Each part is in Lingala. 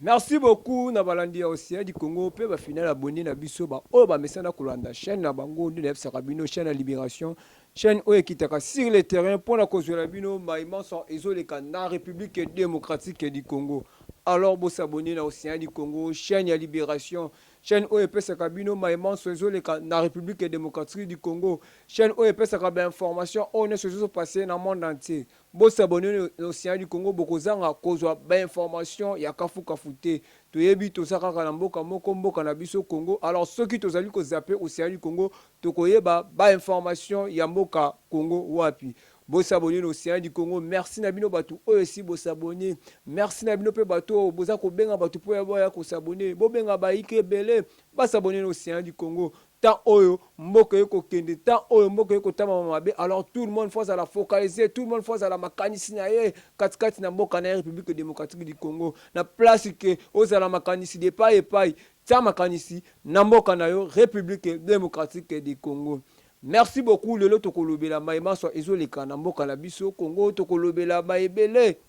Merci beaucoup na balandi ya Océan du Congo pe ba final abonné na biso ba oyo ba mesana kolanda chaîne na bango de FC Rabino chaîne à Libération chaîne oyo kitaka sur le terrain pour la cause de la bino maïman sont ezoleka na République démocratique du Congo. Alors vous s'abonner na Océan du Congo chaîne à Libération chaîne OEPS Kabino maïman sont ezoleka na République démocratique du Congo chaîne OEPS Kabin information on est se passer dans le monde entier. Vous s'abonner na Océan du Congo bokozanga kozwa ba information ya kafu kafute toyebi tosaka na mboka moko mboka na biso Congo. Alors ceux qui tozali ko zapper Océan du Congo tokoyeba ba information ya mboka Congo wapi. Bo s'abonner au Océan du Congo. Merci Nabino Batou. Eux aussi bo s'abonner. Merci Nabino pe Batou. Boza ko benga Batou po ya ko s'abonner. Bo benga ba ike belé. Ba s'abonner au Océan du Congo. Tant oyo mboka yoko kende tant oyo mboka yoko tama mabe. Alors tout le monde faut à la focaliser, tout le monde faut à la makanisi na ye katikati na mboka na République démocratique du Congo. Na place que oza la makanisi de pa epai. Ta makanisi na mboka na yo République démocratique du Congo. Merci beaucoup lelo tokolobela maïma so ezoleka na mboka na biso Congo tokolobela maebele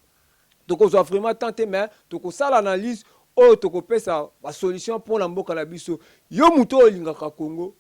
tokozwa vraiment tenter mais tokosala analyse oyo tokopesa ba solution pour na mboka na biso yo muto olingaka Congo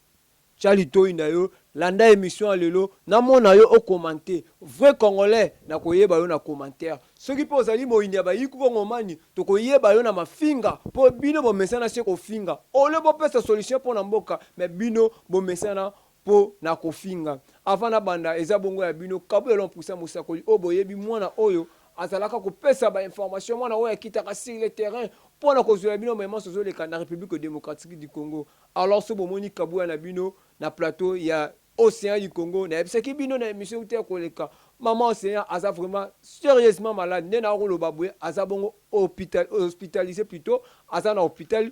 chali toi na yo landa émission lelo na mona yo o commenter vrai congolais na koyeba yo na commentaire soki po zali moyinya ba yiku ngomani tokoyeba yo na mafinga po bino bo mesana se ko finga ole bo pesa solution pour na mboka mais bino bo mesana po na kofinga avant na banda eza bongo ya bino kabu elon poussa musakoli oboyebi mwana oyo azalaka kopesa ba information mwana oyo akitaka sur le terrain pour na kozwa bino même sozo le na République démocratique du Congo. Alors so bomoni kabu na bino na plateau ya Océan du Congo na ebisaki bino na émission te koleka maman Océan aza vraiment sérieusement malade nena rolo babwe aza bongo hospitalisé plutôt aza na hôpital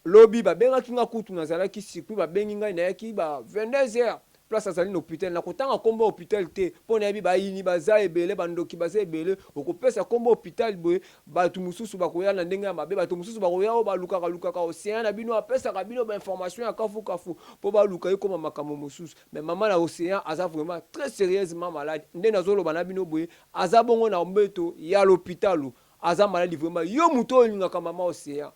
lobby ba benga kinga kutu nazala ki sikwi ba bengi ngai na yaki ba 22h place azali na hôpital na kotanga kombo hôpital te pona yebi ba yini baza ebele bandoki baza ebele okopesa kombo hôpital boye batu mususu bakoya na ndenge ya mabe batu mususu bakoya o balukaka Océan na bino apesa ka bino ba information ya kafu po baluka ye koma makambo mususu mais maman na Océan aza vraiment très sérieusement malade nde nazolo bana bino boye aza bongo na mbeto ya l'hôpital aza malade vraiment yo muto olingaka maman Océan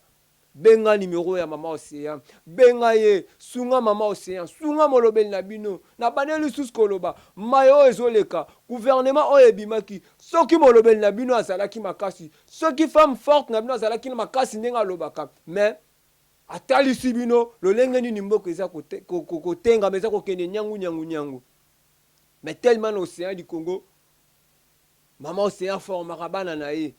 benga numéro ya maman Océan benga ye sunga maman Océan sunga molobeli na bino na baneli sus koloba mayo ezoleka gouvernement oyo ebimaki soki molobeli na bino azalaki makasi soki femme forte na bino azalaki na makasi ndenge alobaka mais atalisi bino lolenge nini mboka eza kotenga eza kokende nyangu mais tellement l'Océan du Congo maman Océan formaka bana na ye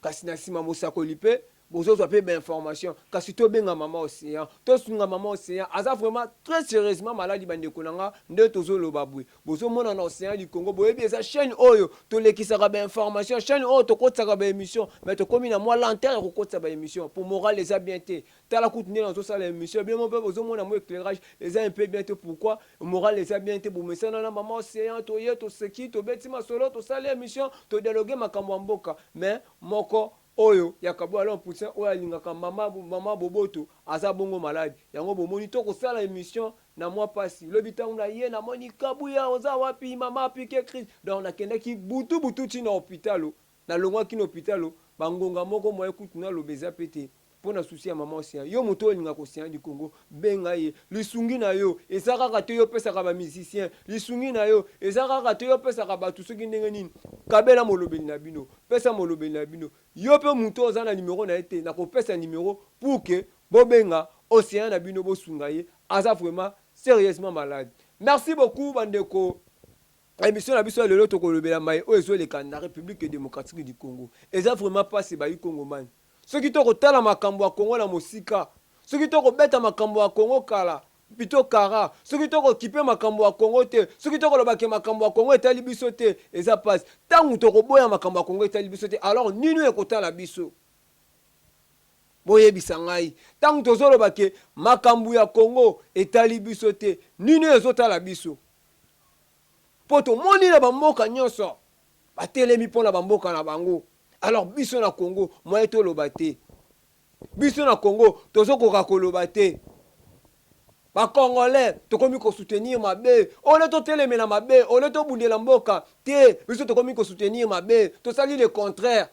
kasi na sima mosakoli pe bozo zo pe ba information kasi to benga maman Océan to sunga maman Océan aza vraiment très sérieusement malade bandeko nanga nde tozo loba bwe bozo mona na Océan du Congo boyebi eza chaîne oyo to lekisaka ba information chaîne oyo to kotsaka ba émission mais to komi na moi lanterne ko kotsa ba émission pour moral les a bien té tala kutune na zo sala émission bien mon peu bozo mona mo éclairage les a un peu bien té pourquoi moral les a bien té pour mesana na maman Océan to ye to seki to betima solo to sala émission to dialoguer makambo mboka mais moko oyo yakabu alon poussa oyo alingaka mama boboto aza bongo malade yango bomoni to kosala émission na moi pasi lobi tangu na ye na moni kabuya oza wapi mama apike crise donc nakendaki butu tina hôpital na longwa kino hôpital bangonga moko moye kutuna lobeza pete pona souci ya maman Océan yo moto olingaka Océan du Congo benga ye lisungi na yo eza kaka te yo pesaka ba musicien lisungi na yo eza kaka te yo pesaka batu soki ndenge nini kabela molobeli na bino pesa molobeli na bino yo pe moto oza na numéro na ete na kopesa numéro pour que bobenga Océan na bino bosunga ye aza vraiment sérieusement malade. Merci beaucoup bandeko. Émission la biso lelo tokolobela mai o ezoleka na République démocratique du Congo eza vraiment pas se bayi Congo man soki to kotala makambo ya Congo na mosika soki to kobeta makambo ya Congo kala pito kara soki to kokipe makambo ya Congo te soki to kolobake makambo ya Congo etali biso te eza passe tangu to koboya makambo ya Congo etali biso te alors nini ekotala biso boyebisa ngai tangu tozolobake makambo ya Congo etali biso te nini ezotala biso poto moni na bamboka nyonso batelemi mpona bamboka na bango. Alors biso na Congo moye to lobate biso na Congo tozokoka kolobate ba congolais tokomi ko soutenir mabe ole to teleme na mabe ole to bundela mboka te biso tokomi ko soutenir mabe to sali le contraire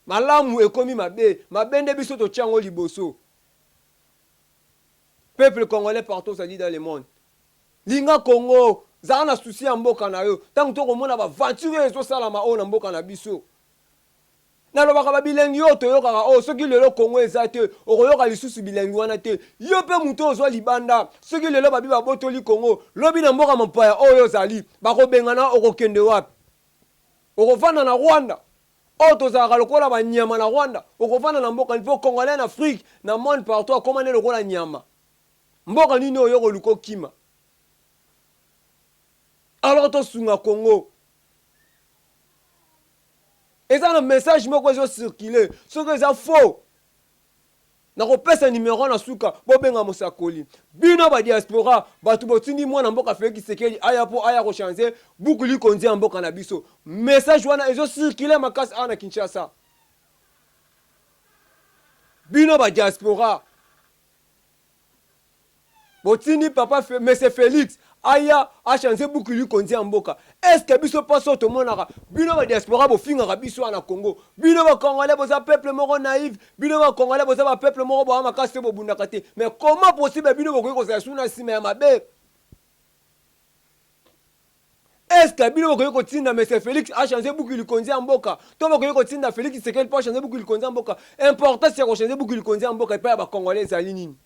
malamu ekomi mabe nde biso totyango liboso. Peuple congolais partout ça dit dans le monde, linga Congo zala na souci ya mboka na yo tango tokomona baventure ezosalama oyo na mboka na biso. Nalobaka babilengi oyo toyokaka oyo soki lelo Congo eza te okoyoka lisusu bilengi wana te. Yo mpe mutu ozwa libanda soki lelo babi babotoli Congo lobi na mboka mopaya oyo ozali bakobengana okokende wapi? Okovanda na Rwanda oyo tozalaka lokola banyama na Rwanda, okovanda na mboka nipo Congolais na Afrique na monde partout akomane lokola nyama. Mboka nini oyo koluko kima? Alors tosunga Congo. Et ça, le message moko ezo circuler. Ce que ça faux. Nakopesa numéro na suka bobenga mosakoli. Bino ba diaspora batu botindi mwana mboka Félix Tshisekedi aya po aya ko changer bukuli konzi ya mboka na biso. Message wana ezo circuler makasi ana Kinshasa. Bino ba diaspora botindi papa Monsieur Félix aya a changé beaucoup lui konzi ya mboka. Est-ce que biso paso to monaka bino ba diaspora bo finga biso na Congo? Bino ba Congolais boza peuple moko naïf, bino ba Congolais boza ba peuple moko bo makasi bo bundaka te. Mais comment possible bino bo ko za suna sima ya mabe? Est-ce que bino bo ko tinda Monsieur Félix a changé beaucoup lui konzi ya mboka? To bo ko tinda Félix Tshisekedi pas changer beaucoup lui konzi ya mboka. Important c'est ko changer beaucoup lui konzi ya mboka et pas ba Congolais za nini?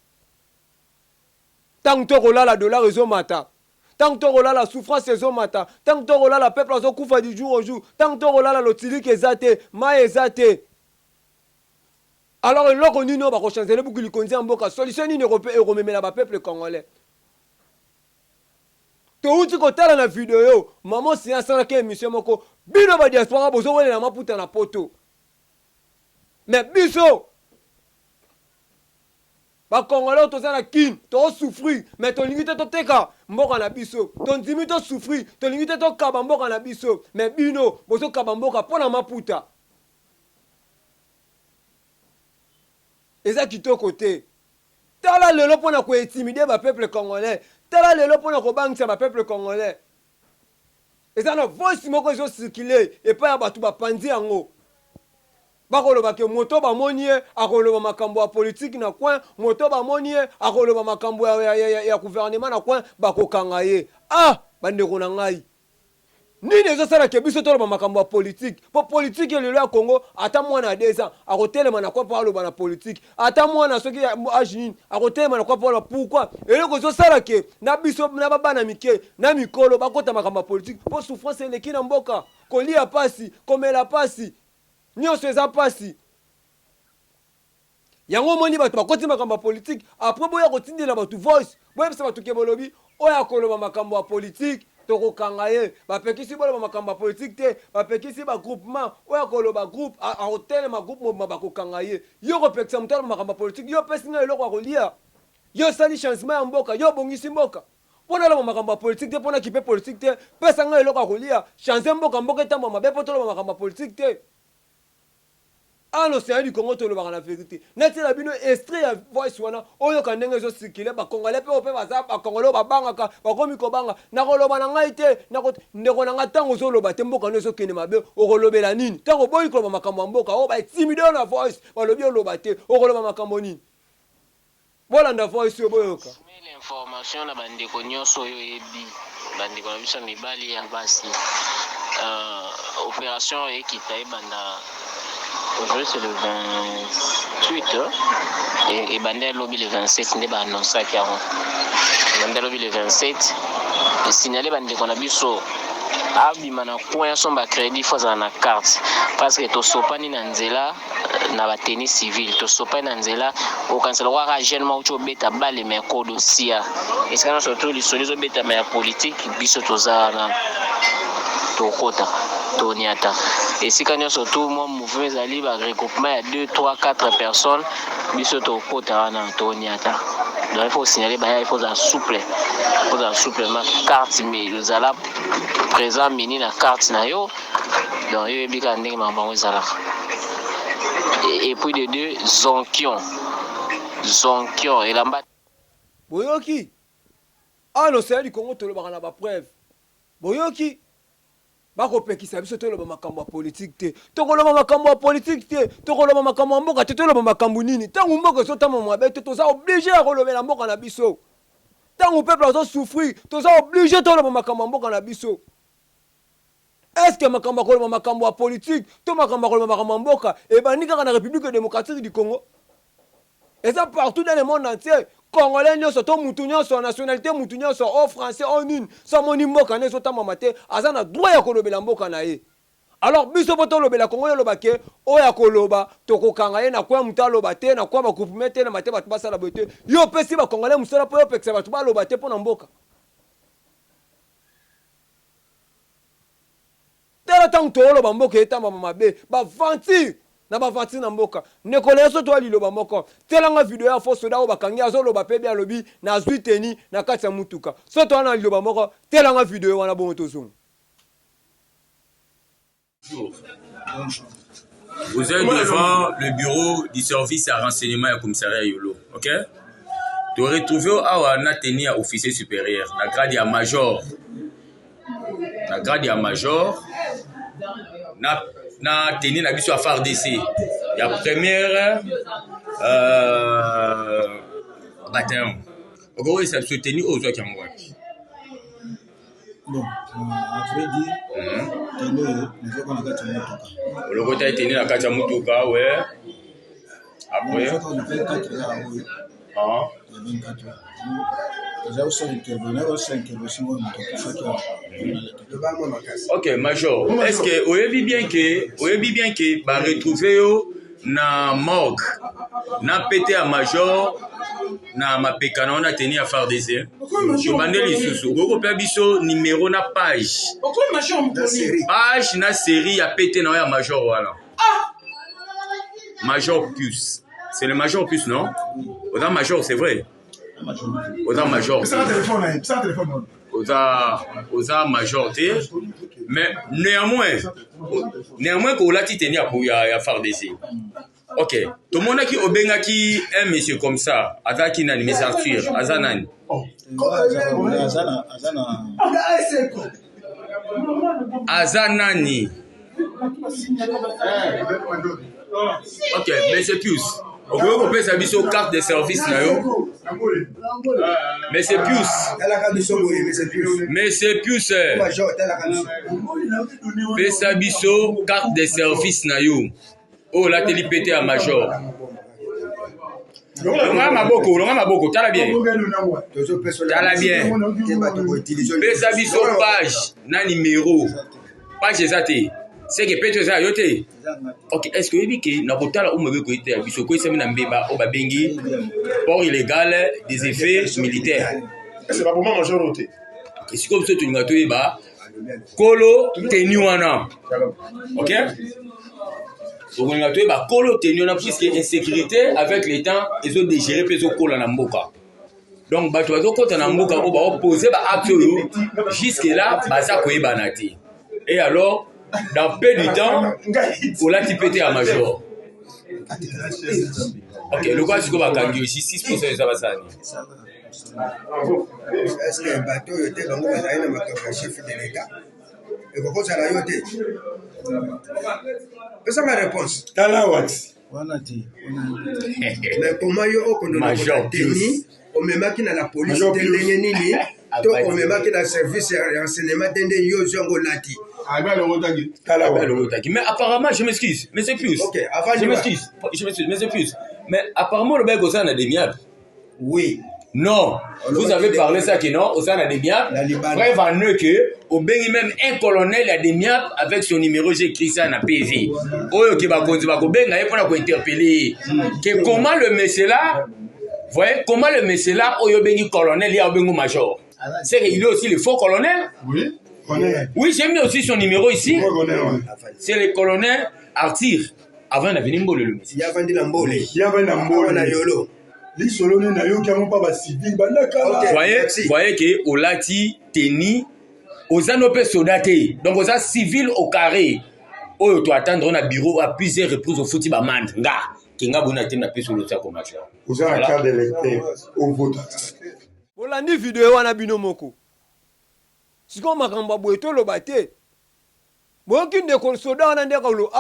Tant que la dollar ezo mata. Tant que la souffrance ezomata, tant que la peuple azokufa du jour au jour, tant que la lotilik ezate, ma ezate. Alors loko nino ba ko changer beaucoup li konzi mboka, solution ni européen euromemela ba peuple congolais. To uti ko tala na vidéo, maman si asala ke émission moko, bino ba diaspora bozo wele na maputa na poto. Mais biso ba Congolais toza na kin, to souffrir, mais to limite to teka mboka na biso. To ndimi to souffrir, to limite to kaba mboka na biso. Mais bino bozo kaba mboka pona maputa. Eza kitoko te. Tala lelo pona ko intimider ba peuple congolais. Tala lelo pona ko bangisa ba peuple congolais. Eza na voice moko zo circuler et pas ya batu ba pandi yango. Bakoloba ke moto ba monie akoloba makambo ya politique na coin, moto ba monie akoloba makambo ya gouvernement na coin bakokanga ye. Ah bandeko na ngai. Nini ezosala ke biso toloba makambo ya politique? Po politique lelo ya Congo ata mwana 2 ans akotelema na kwa parlo na politique. Ata mwana soki ya ajini akotelema na kwa parlo pourquoi? Eloko ezosala ke na biso na baba mike na mikolo bakota makambo ya politique. Po souffrance eleki na mboka, kolia pasi, komela pasi. Nyonso eza pasi. Yango moni bato bakoti makambo ya politique, après boya kotindela bato voice, boya bisa bato ke bolobi oya koloba makambo ya politique, tokokanga ye. Bapekisi boloba makambo ya politique te, bapekisi ba groupement, oya koloba groupe, a hotel ma groupe mo bakokanga ye. Yo kopekisa mutala makambo ya politique, yo pesi nga eloko akolia. Yo sali changement ya mboka, yo bongisi mboka. Pona la makambo ya politique te, pona kipe politique te, pesa nga eloko akolia. Changer mboka mboka etambo mabe potolo makambo ya politique te. Ah l'océan du Congo tolobaka na vérité. Neti la bino extrait ya voice wana oyo kandenge zo circuler ba Congolais pe ope baza ba Congolais ba bangaka ba komi ko banga na koloba na ngai te na ko ndeko na ntango zo loba te mboka no zo kende mabe okolobela nini tango boyi koloba makambo mboka o ba intimidé na voice ba lobi oloba te okoloba makambo nini bolanda voice yo boyoka l'information na bandeko nyonso oyo ebi bandeko na biso mibali ya basi opération ekita ebanda. Aujourd'hui c'est le 28 et Bandel lobby le 27 n'est pas annoncé à Caron. Bandel lobby le 27 et signalé Bandel qu'on a vu so abimana point son ba crédit faut na carte parce que to sopani na nzela na ba tennis civil to sopani na nzela au cancel wa jeune ma ucho beta bale mais ko dossier et c'est quand surtout les solutions beta mais politique biso to za na to kota to niata. Et si quand surtout mon mouvement zali ba regroupement il y a 2 3 4 personnes biso to kota na to niata. Donc il faut signaler il faut un souple. Il faut un supplément carte mais nous allons présent mini la carte na yo. Donc il y a ndenge mambango zala. Et puis de 2 zonkion et lamba boyoki. Ah l'océan du Congo tolobaka na ba preuve. Boyoki. bakopekisa biso toloba makambo ya politique te tokoloba makambo ya politique te tokoloba makambo ya mboka te toloba makambo nini ntango mboka ezotama mabe te toza oblige ya kolobela mboka na biso ntango peuple azosouffrir toza oblige toloba makambo ya mboka na biso. Est-ce que makambo ya koloba makambo ya politique to makambo ya koloba makambo ya mboka ebandi kaka na République démocratique du Congo? Eza partout dans le monde entier. Congolais nyonso to mutu nyonso nationalité mutu nyonso o français o nini so moni mboka ne ezotama mate aza na droit ya kolobela mboka na ye. Alors biso po tolobela Congo yoloba ke oya koloba tokokanga ye na kwa mutu aloba te na kwa bagroupement te na mate bato basala boye te yo pesi bacongolais mosala mpo yo pekisa bato baloba te mpo na mboka. Tala ntango tooloba mboka etambama mabe bavantir na bavantir na mboka nekolo yeso to aliloba moko telanga video ya fo soda oyo bakangi azoloba mpe bia alobi nazwi teni na kati ya mutuka so to wana liloba moko telanga video wana bongo tozonga. Vous êtes devant le bureau du service à renseignement et commissariat Yolo, ok? Tu retrouves awa na teni ya officier supérieur, na grade ya major. Na grade ya major, na teni na biso ya FARDC. Ya première bataillon. Oko esa biso teni oyo zwa kiango wapi? Bon, à vrai dire, le côté est tenu à Kachamutuka, ouais. Après, ok, Major, est-ce que vous avez bien que va retrouver na morgue, na pété à Major, na mapekana on a tenu à faire des heures. Je demande les sous. Gogo Plabiso numéro na page. Page na série à pété na ya Major voilà. Major plus. C'est le Major plus non? Oda Major c'est vrai. Oda Major. C'est un téléphone. Oda Major té. Mais néanmoins qu'on l'a tenu à faire des heures. Ok, tout le monde qui obenga qui un monsieur comme ça, Azaki nani, mais Arthur, Azanani. Azanani. Ok, mais c'est plus. Vous pouvez couper sa biso carte de service là yo. Mais c'est plus. Mais c'est plus. Mais sa biso carte de service na yo. Oh, là, t'es pété à Major. Longa maboko, t'as la bien. T'as la bien. Pesa biso page, na numéro. Page exacte. C'est que peut-être ça, yote. Ok, est-ce que vous dites que na kotala umebe ko ite biso ko isemi na mbeba o babengi port illégal des effets militaires. C'est pas pour moi Major roté. Et si comme ça tu ngato yeba kolo tenu wana. Ok? Donc on a trouvé bah colo tenu na puisque insécurité avec les temps ils ont dégéré plus au colo na mboka. Donc bah tu vas côté na mboka on va poser bah acte yo jusque là bah ça koyeba na ti. Et alors dans peu de temps on l'a tipété à Major. OK, le quoi c'est qu'on va gagner aussi 6% de ça va ça. Est-ce que le bateau était dans le chef de l'État? Et pourquoi ça l'a yoté? C'est ça ma réponse. Mais comment yo on a tenu on me marque dans la police tendenge nini to on me marque dans le service de renseignement tendenge yo zongo lati. Mais apparemment je m'excuse, mais c'est plus. OK, avant je m'excuse, mais c'est plus. Mais apparemment le mec ça a des miables. Oui. Non, vous avez parlé ça que non, au sein de des miables. Bref, en eux que, au béni même un colonel a des miables avec son numéro, j'ai écrit ça dans PV. Oh, qui va continuer, pour interpeller. Que comment le monsieur là, voyez, comment le monsieur là, oh, béni colonel, il y a béni major. C'est qu'il est aussi le faux colonel. Oui. Oui, j'ai mis aussi son numéro ici. C'est le colonel Arthur. Avant, il a venu Mbole le monsieur. Il y a vendu la Mbole. Il y a vendu la Mbole. Yolo. Voyez que Olati Teni Ozanope Sodate donc aux civil au carré oh tu attendre on a bureau à plusieurs reprises au fouti ba mand nga kinga bona tena peso lo comme ça vous avez un carte d'électeur au vote Bolandi vidéo wana bino moko siko makambo boeto lobate boki ndeko soda wana ndeko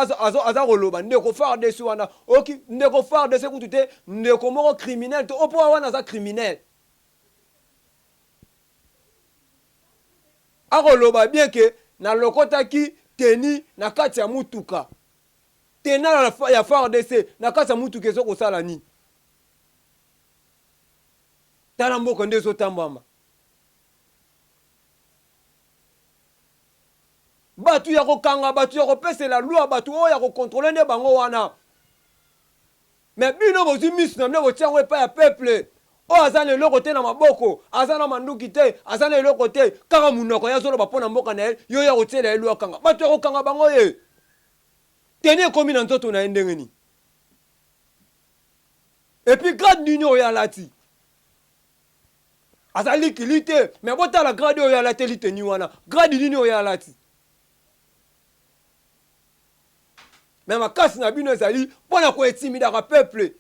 aza koloba ndeko FARDC wana oki ndeko FARDC kutu te ndeko moko criminel to opo wana aza criminel akoloba bien ke na lokotaki teni na kati ya mutuka tena ya FARDC na kati ya mutuka ezokosala nini tala mboka nde ezotambwama batu ya kokanga batu ya kopesela loi batu oyo ya kokontrole nde bango wana me bino bozwi misu na bino botiango epai ya peuple oyo aza na eloko te na maboko aza na manduki te aza na eloko te kaka munoko ye azoloba mpo na mboka na ye yo ya kotiela ye loi akanga batu ya kokanga bango ye teni ekomi na nzoto na ye ndenge nini epuis grade nini oyo alati azali likili te me botala grade oyo alateli teni wana grade nini oyo alati me makasi na bino ezali mpo na koetimidaka peuple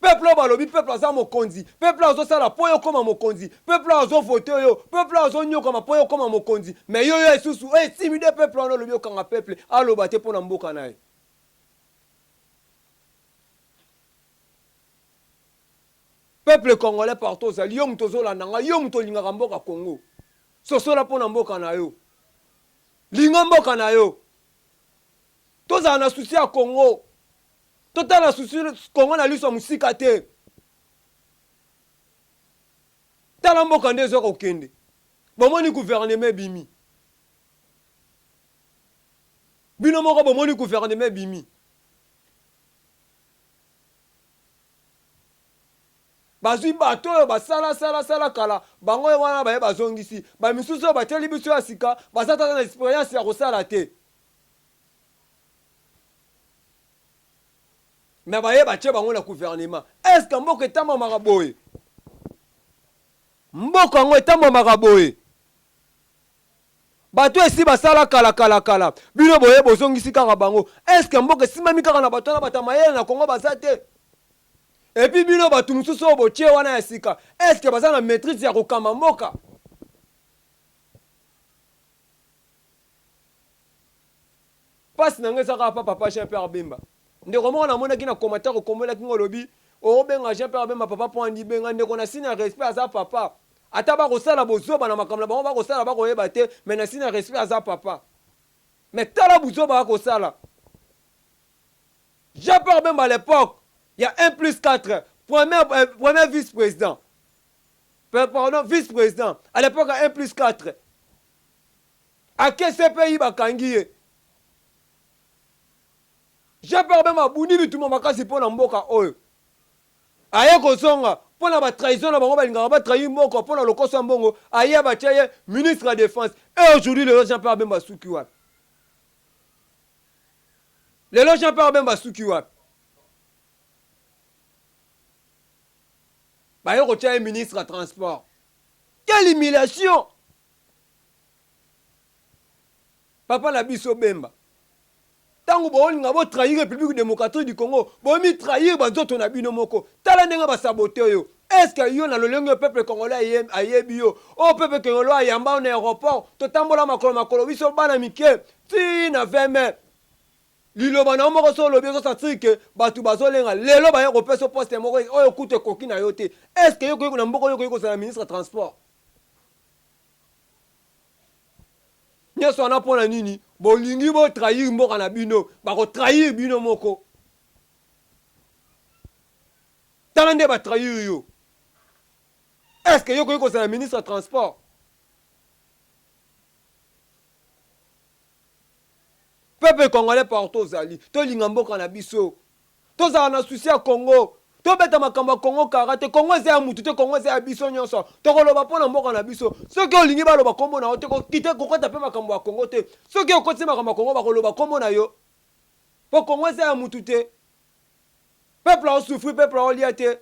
oyo balobi peuple aza mokonzi peuple azosala mpo yo koma mokonzi peuple azovote yo peuple azonyokama mpo yo koma mokonzi me yo esusu etimide peuple wana olobi okanga peuple aloba te mpo na mboka na ye peuple congolais partout ozali yo moto ozolanda ngai yo moto olingaka mboka Congo sosola mpo na mboka na yo linga mboka na yo tozala na susi ya Congo totala na susi Congo na liso ya mosika te tala mboka nde ezoka kokende bomoni gouvernement ebimi bino moko bomoni gouvernement ebimi bazwi bato oyo basala kala bango wana baye bazongisi bamisusu oyo batieli biso ya sika baza tata na expérience ya kosala te me baye batie bango na gouvernement est ce que mboka etambamaka boye mboka yango etambamaka boye bato esi basala kala bino boye bozongisi kaka bango est ce que mboka esimbami kaka na bato wana bato ya mayele na Congo baza te epuis bino bato mosusu oyo botie wana ya sika est ce que baza na maîtrise ya kokamba mboka pasi na ngai ezaka papa Jean-Pierre Bemba ndeko moko namonaki na commentaire okombolaki ngo olobi obenga Jean-Pierre Bemba papa mpo andi benga ndeko na sina respect aza papa ata bakosala bozoba na makambo na bango bakosala bakoyeba te me na sina respect aza papa me tala buzoba bakosala Jean-Pierre Bemba à l'époque il y a 1 plus 4 premier vice-président pardon vice-président à l'époque il y a 1 plus 4 à quel CPI bakangi ye Jean-Pierre Bemba bundi bituma makasi mpo na mboka oyo aye kozonga mpo na batrahison na bango balingaka batrahi mboka mpo na lokoso ya mbongo aye batie ye ministre ya défense et aujourd'hui lelo Jean-Pierre Bemba suki wapi lelo Jean-Pierre Bemba suki wapi baye kotia ye ministre ya transport quelle humiliation papa na biso Bemba tango bolinga bo trahir République démocratique du Congo bomi trahir bazoto na bino moko tala ndenge basabote yo est-ce que yo na lolenge peuple congolais ayebi yo o peuple congolais ayamba na aéroport totambola makolo biso bana mike ti na 20 mai liloba na moko so lobi so sentir que batu bazolenga lelo ba yo kopesa poste moko oyo kute koki na yo te est-ce que yo ko na mboko yo ko sala ministre transport nyeso na pona nini bolingi bo trahir mboka na bino bako trahir bino moko tala nde ba trahir yo est-ce que yo ko sala ministre transport peuple congolais partout ozali tolinga mboka na biso tozala na susi ya Congo tobeta makambo ya Congo karate Congo eza ya mutu te Congo eza ya biso nyonso tokoloba mpo na mboka na biso soki olingi baloba kombo na yo te kite kokota mpe makambo ya Congo te soki okoti makambo ya Congo bakoloba kombo na yo mpo Congo eza ya mutu te peuple aosouffrir peuple aolia te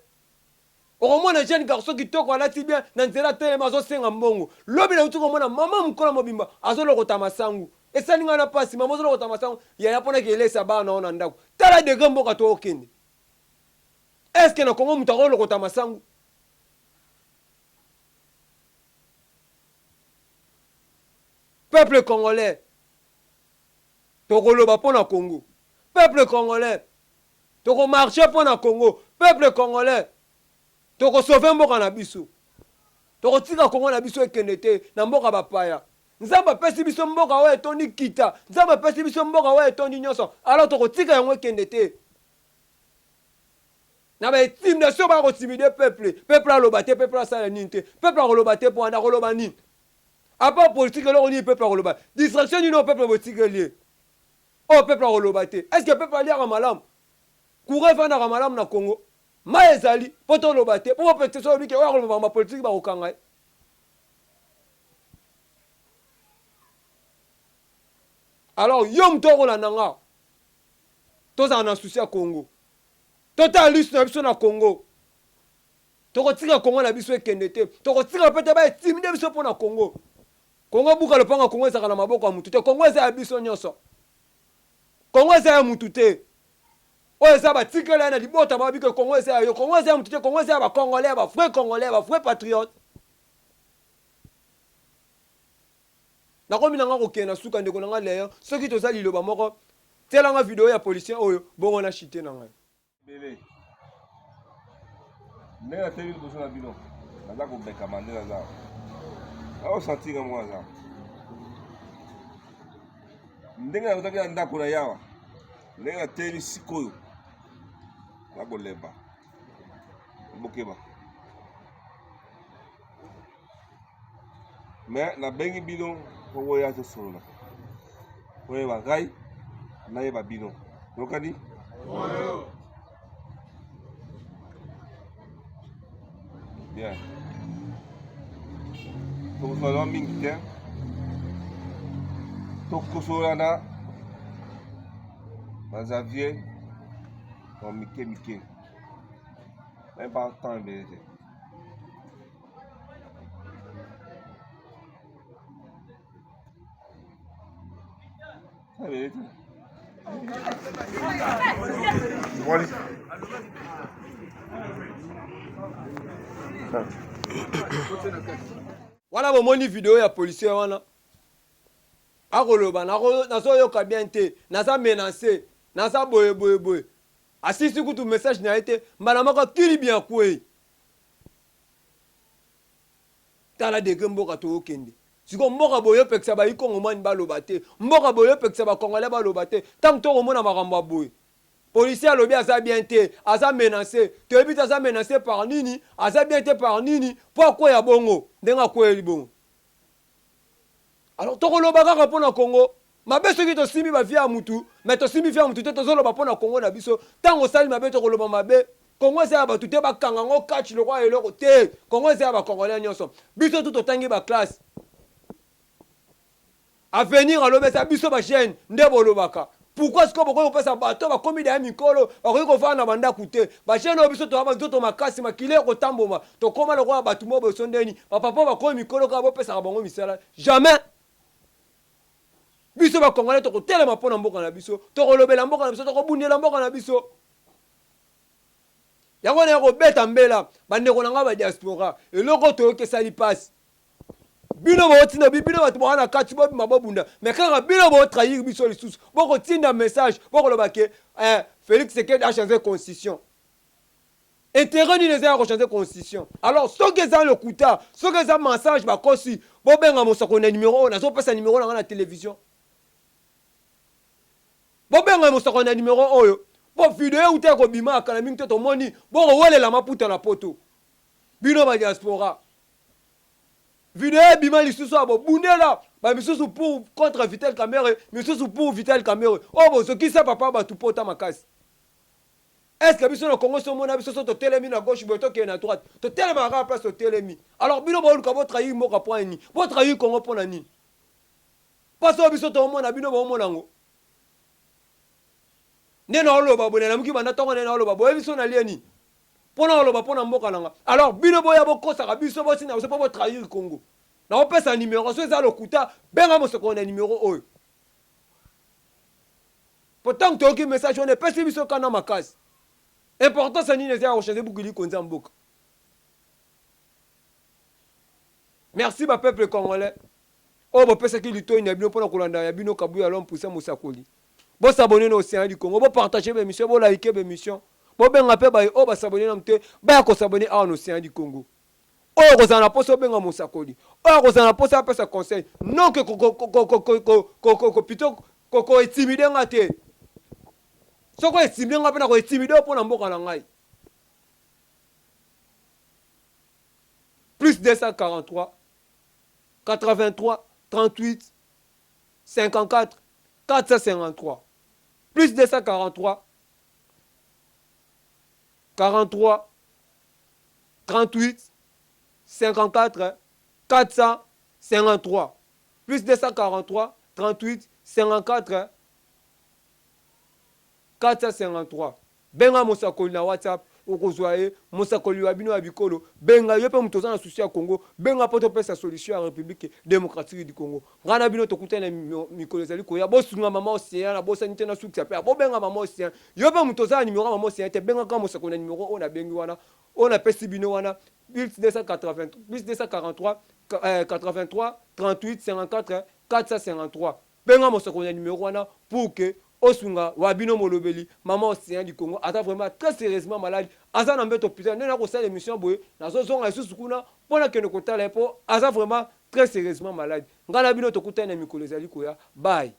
okomona jeune garçon kitoko alati bien na nzela telema azosenga mbongo lobi na uti komona mama mokola mobimba azolokota masangu esalinga na pasi mama azolokota masangu yaya mponaki elesa bana ona ndako tala degre mboka tookende est-ce que na Congo mutu akolokota masangu peuple congolais tokoloba mpo na Congo. Peuple congolais, tokomarche mpo na Congo. Peuple congolais, tokosauve mboka na biso. Tokotika Congo na biso ekende te na mboka bapaya. Nzambe apesi biso mboka oyo etondi kita. Nzambe apesi biso mboka oyo etondi nyonso. Alors tokotika yango ekende te. Na ba intimidation ba intimider peuple. Peuple aloba te, peuple asala nini te. Peuple akoloba te po anda koloba nini. A part politique lo ni peuple akoloba. Distraction ni no peuple politique lié. Oh peuple akoloba te. Est-ce que peuple ali malam? Courez vana malam na Congo. Ma ezali poto loba te. Po peut-être so bi ke wa koloba ma politique ba kokanga. Alors yom toko la nanga. Toza na souci à Congo. Total liste na biso na Congo. Tokotika Congo na biso ekende te. Tokotika pete ba intimider biso po na Congo. Congo buka le panga Congo ezaka na maboko ya mutu te. Congo eza ya biso nyonso. Congo eza ya mutu te. Oyo eza batikela na libota ba bika Congo eza ya yo. Congo eza ya mutu te. Congo eza ya ba Congolais, ba frères patriotes. Nakomi nanga kokena suka ndeko nanga leyo. Soki toza liloba moko telanga video ya policier oyo bongo na chité nanga. Bele. Ndenge ateli liboso na bino naza kobekama nde naza aosentinga moko aza ndenge nakotaki na ndako na yawa ndenge ateli sikoyo nakolemba bokeba me nabengi bino mpo boya tosolola oyeba ngai nayeba bino yokani bien. Tokosola mingi te. Tokosola na Xavier en mike. Même pas temps ebele te. Ebele te. Wana bomoni video ya policier wana akoloba nazo yoka bien te naza menacé naza boye asisi kutu message na été mbala moko kili bien kwei tala de mboka to okende siko mboka boyo pekisa ba ikongo mani baloba te mboka boyo pekisa ba congolais baloba te tant to komona makambo boye. Policier alobi aza bien te, aza menacé. Tu habite aza menacé par nini, aza bien te par nini, pourquoi ya bongo, ndenga kwa li bongo. Alors toko loba kaka pona Congo, mabe soki to simi ba via mutu, mais to simi via mutu te to zolo ba pona Congo na biso, tango sali mabe toko loba mabe, Congo za ba tuté ba kanga ngo catch le roi eloko te, Congo za ba congolais nyonso. Biso tout otangi ba classe. À venir alobe sa biso ba chaîne, ndebo lobaka. Pourquoi est-ce que vous pouvez passer à bateau, comme il y a un micro, vous pouvez faire un banda coûté. Bah, j'ai un objet de avoir ma casse, ma killer au tambour. Donc, comment le roi bateau, vous son dernier. Papa va comme micro, vous pouvez passer à bon misala. Jamais. Biso va congolais, tu tellement pour l'ambo na biso. Tu relèves l'ambo na biso, tu rebondis l'ambo na biso. Yango na yako beta mbela, bande konanga ba diaspora. Et le retour que ça lui passe. Bino ba otina bino ba tubana kati bo mababunda mais quand bino ba trahir biso lisusu boko tinda message boko lobake Félix Sekedi a changé constitution intérêt ni les a changé constitution alors ce que ça le kuta ce que ça message ba kosi bo benga mosako na numéro na so pesa numéro na télévision bo benga mosako na numéro oyo bo vidéo ou te ko bima kana mingi to moni bo wele la maputa na poto bino ba diaspora vidéo bima lisusu abo bundela ba misusu pour contre Vital Kamerhe misusu pour Vital Kamerhe oh bo ce qui ça papa ba tout pota makasi est-ce que biso na Congo so mona biso so to telemi na gauche boto ke na droite to telema ra place to telemi alors bino ba luka bo trahir moka point ni bo trahir Congo pona ni parce que biso to mona bino ba mona ngo nena oloba bonela muki banda tongo nena oloba bo biso na lieni pona oloba pona mboka nanga alors bino boya bokosa biso bosi na so po trahir Congo na opesa numéro so za lokuta benga mosoko na numéro oyo pourtant to ki message on est pesi biso kana makasi important ça ni les a recherché bukili konza mboka. Merci ba peuple congolais oh bo pesa ki lito ina bino pona kolanda ya bino kabuya l'homme poussa musakoli Bo s'abonner na Océan du Congo, bo partager mes émissions, bo liker mes émissions. Bo benga pe ba o ba s'abonner na mte, ba ko s'abonner à Océan du Congo. Oyo kozana poso benga mosakoli. Oyo kozana poso apesa conseil. Non que ko intimider ngate. Soko intimider ngapena ko intimider pour na mboka na ngai. Plus 243 83 38 54 453. Plus 243 43 38 54 453. Plus 243 38 54 453. Benga mosakoli na WhatsApp. Okozwaye mosakoli wa bino ya bikolo benga yo pe mutoza na souci ya Congo benga poto pesa solution ya République démocratique du Congo ngana bino tokutana mikolo ezali ko ya bosunga mama Océan na bosa nitena souci ya pe bo benga mama Océan yo pe mutoza na numéro mama Océan te benga ka mosakoli na numéro on a bengi wana on a pesi bino wana plus 280 plus 243 83 38 54 453 benga mosakoli na numéro wana pour que Osunga wabino molobeli maman Océan du Congo ata vraiment très sérieusement malade aza na mbeto hôpital nena ko sala émission boye nazo zonga isusu kuna pona kene kotala po aza vraiment très sérieusement malade ngana bino tokutana mikolo ezali koya bye.